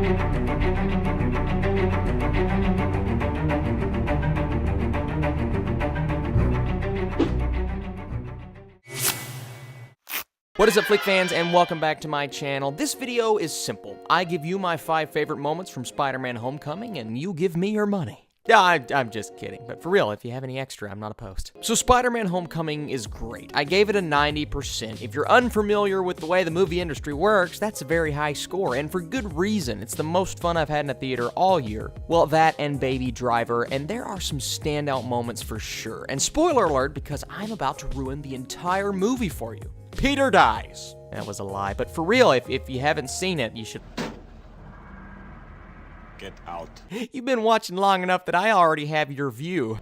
What is up, Flick fans, and welcome back to my channel. This video is simple. I give you my 5 favorite moments from Spider-Man Homecoming, and you give me your money. Yeah, I'm just kidding, but for real, if you have any extra, I'm not opposed. So Spider-Man Homecoming is great. I gave it a 90%. If you're unfamiliar with the way the movie industry works, that's a very high score, and for good reason. It's the most fun I've had in a theater all year. Well, that and Baby Driver, and there are some standout moments for sure. And spoiler alert, because I'm about to ruin the entire movie for you. Peter dies. That was a lie, but for real, if you haven't seen it, you should... Get out. You've been watching long enough that I already have your view.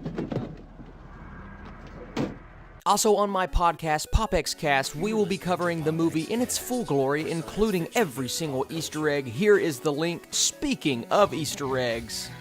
Also on my podcast, PopXcast, we will be covering the movie in its full glory, including every single Easter egg. Here is the link. Speaking of Easter eggs...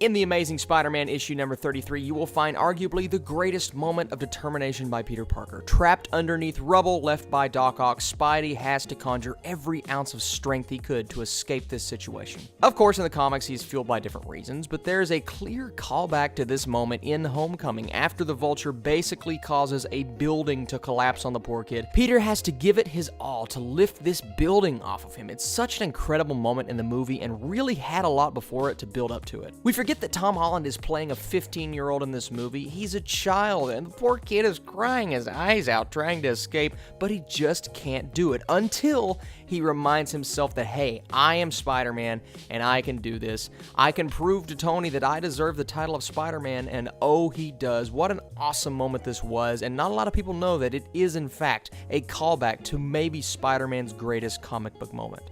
In The Amazing Spider-Man issue number 33, you will find arguably the greatest moment of determination by Peter Parker. Trapped underneath rubble left by Doc Ock, Spidey has to conjure every ounce of strength he could to escape this situation. Of course, in the comics, he's fueled by different reasons, but there's a clear callback to this moment in Homecoming. After the Vulture basically causes a building to collapse on the poor kid, Peter has to give it his all to lift this building off of him. It's such an incredible moment in the movie and really had a lot before it to build up to it. We forget that Tom Holland is playing a 15-year-old in this movie. He's a child, and the poor kid is crying his eyes out trying to escape, but he just can't do it until he reminds himself that, hey, I am Spider-Man, and I can do this. I can prove to Tony that I deserve the title of Spider-Man, and oh, he does. What an awesome moment this was, and not a lot of people know that it is, in fact, a callback to maybe Spider-Man's greatest comic book moment.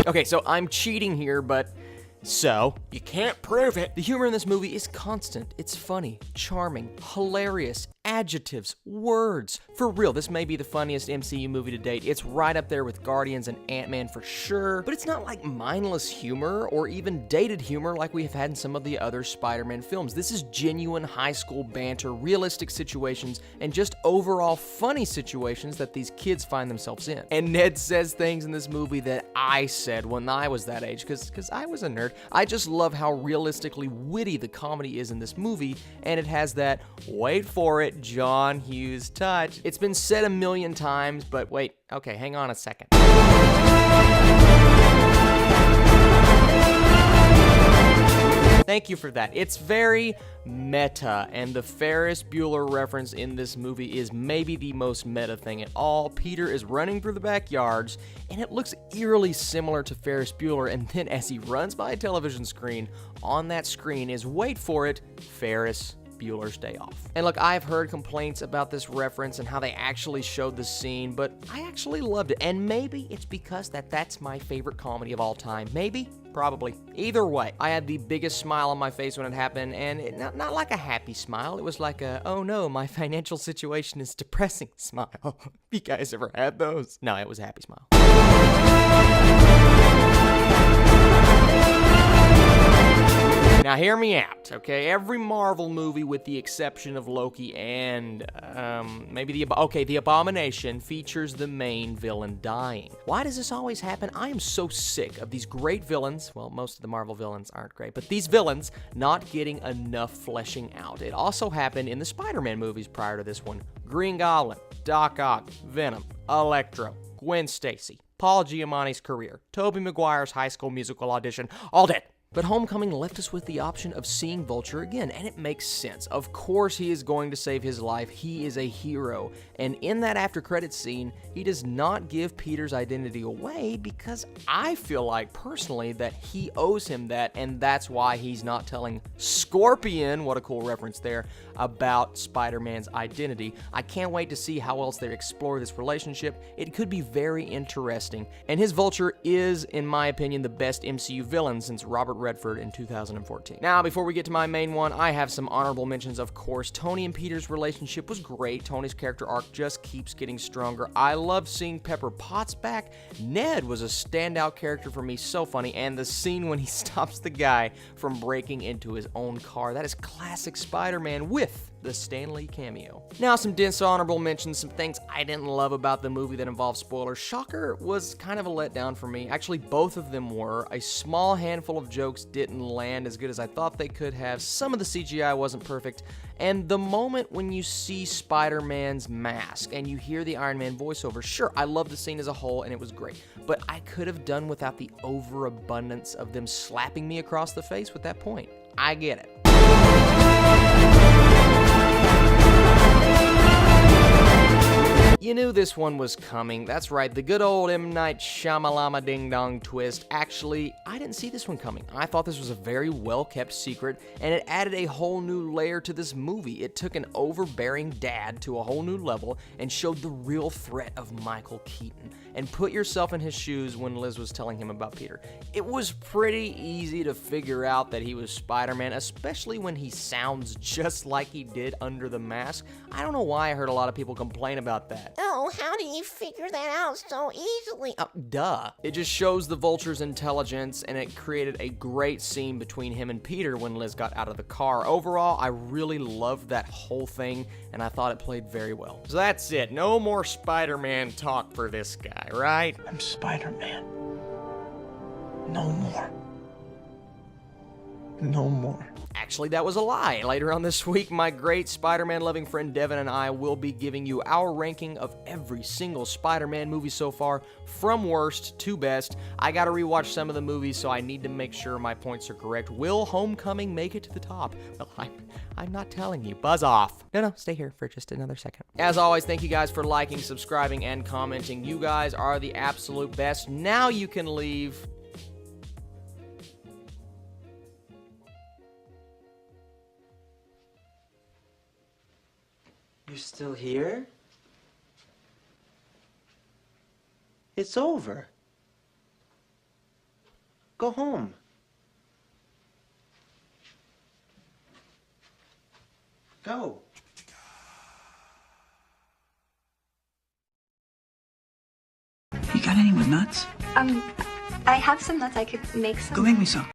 Okay, so I'm cheating here, but so you can't prove it. The humor in this movie is constant. It's funny, charming, hilarious, adjectives, words. For real, this may be the funniest MCU movie to date. It's right up there with Guardians and Ant-Man for sure, but it's not like mindless humor or even dated humor like we have had in some of the other Spider-Man films. This is genuine high school banter, realistic situations, and just overall funny situations that these kids find themselves in. And Ned says things in this movie that I said when I was that age, because I was a nerd. I just love how realistically witty the comedy is in this movie, and it has that, wait for it, John Hughes touch. It's been said a million times, but wait, okay, hang on a second. Thank you for that. It's very meta, and the Ferris Bueller reference in this movie is maybe the most meta thing at all. Peter is running through the backyards, and it looks eerily similar to Ferris Bueller, and then as he runs by a television screen, on that screen is, wait for it, Ferris Bueller's Day Off. And look, I've heard complaints about this reference and how they actually showed the scene, but I actually loved it, and maybe it's because that's my favorite comedy of all time. Maybe? Probably. Either way, I had the biggest smile on my face when it happened, and not like a happy smile. It was like a, oh no, my financial situation is depressing smile. You guys ever had those? No, it was a happy smile. Now hear me out, okay? Every Marvel movie with the exception of Loki and, maybe the Abomination features the main villain dying. Why does this always happen? I am so sick of these great villains, well, most of the Marvel villains aren't great, but these villains not getting enough fleshing out. It also happened in the Spider-Man movies prior to this one. Green Goblin, Doc Ock, Venom, Electro, Gwen Stacy, Paul Giamatti's career, Tobey Maguire's High School Musical audition, all dead. But Homecoming left us with the option of seeing Vulture again, and it makes sense. Of course he is going to save his life. He is a hero. And in that after-credits scene, he does not give Peter's identity away because I feel like, personally, that he owes him that, and that's why he's not telling Scorpion, what a cool reference there, about Spider-Man's identity. I can't wait to see how else they explore this relationship. It could be very interesting. And his Vulture is, in my opinion, the best MCU villain since Robert Redford in 2014. Now, before we get to my main one, I have some honorable mentions, of course. Tony and Peter's relationship was great. Tony's character arc just keeps getting stronger. I love seeing Pepper Potts back. Ned was a standout character for me, so funny, and the scene when he stops the guy from breaking into his own car, that is classic Spider-Man with the Stan Lee cameo. Now, some dense honorable mentions, some things I didn't love about the movie that involved spoilers. Shocker was kind of a letdown for me. Actually, both of them were. A small handful of jokes didn't land as good as I thought they could have. Some of the CGI wasn't perfect. And the moment when you see Spider-Man's mask and you hear the Iron Man voiceover, sure, I love the scene as a whole and it was great. But I could have done without the overabundance of them slapping me across the face with that point. I get it. You knew this one was coming. That's right, the good old M. Night Shyamalama Ding Dong twist. Actually, I didn't see this one coming. I thought this was a very well-kept secret, and it added a whole new layer to this movie. It took an overbearing dad to a whole new level and showed the real threat of Michael Keaton. And put yourself in his shoes when Liz was telling him about Peter. It was pretty easy to figure out that he was Spider-Man, especially when he sounds just like he did under the mask. I don't know why I heard a lot of people complain about that. Oh, how did you figure that out so easily? Duh. It just shows the Vulture's intelligence, and it created a great scene between him and Peter when Liz got out of the car. Overall, I really loved that whole thing, and I thought it played very well. So that's it. No more Spider-Man talk for this guy, right? I'm Spider-Man. No more. No more. Actually, that was a lie. Later on this week, my great Spider-Man loving friend Devin and I will be giving you our ranking of every single Spider-Man movie so far, from worst to best. I gotta rewatch some of the movies, so I need to make sure my points are correct. Will Homecoming make it to the top? Well, I'm not telling you. Buzz off. No, stay here for just another second. As always, thank you guys for liking, subscribing, and commenting. You guys are the absolute best. Now you can leave. You're still here? It's over. Go home. Go. You got any with nuts? I have some nuts. I could make some. Go make me some.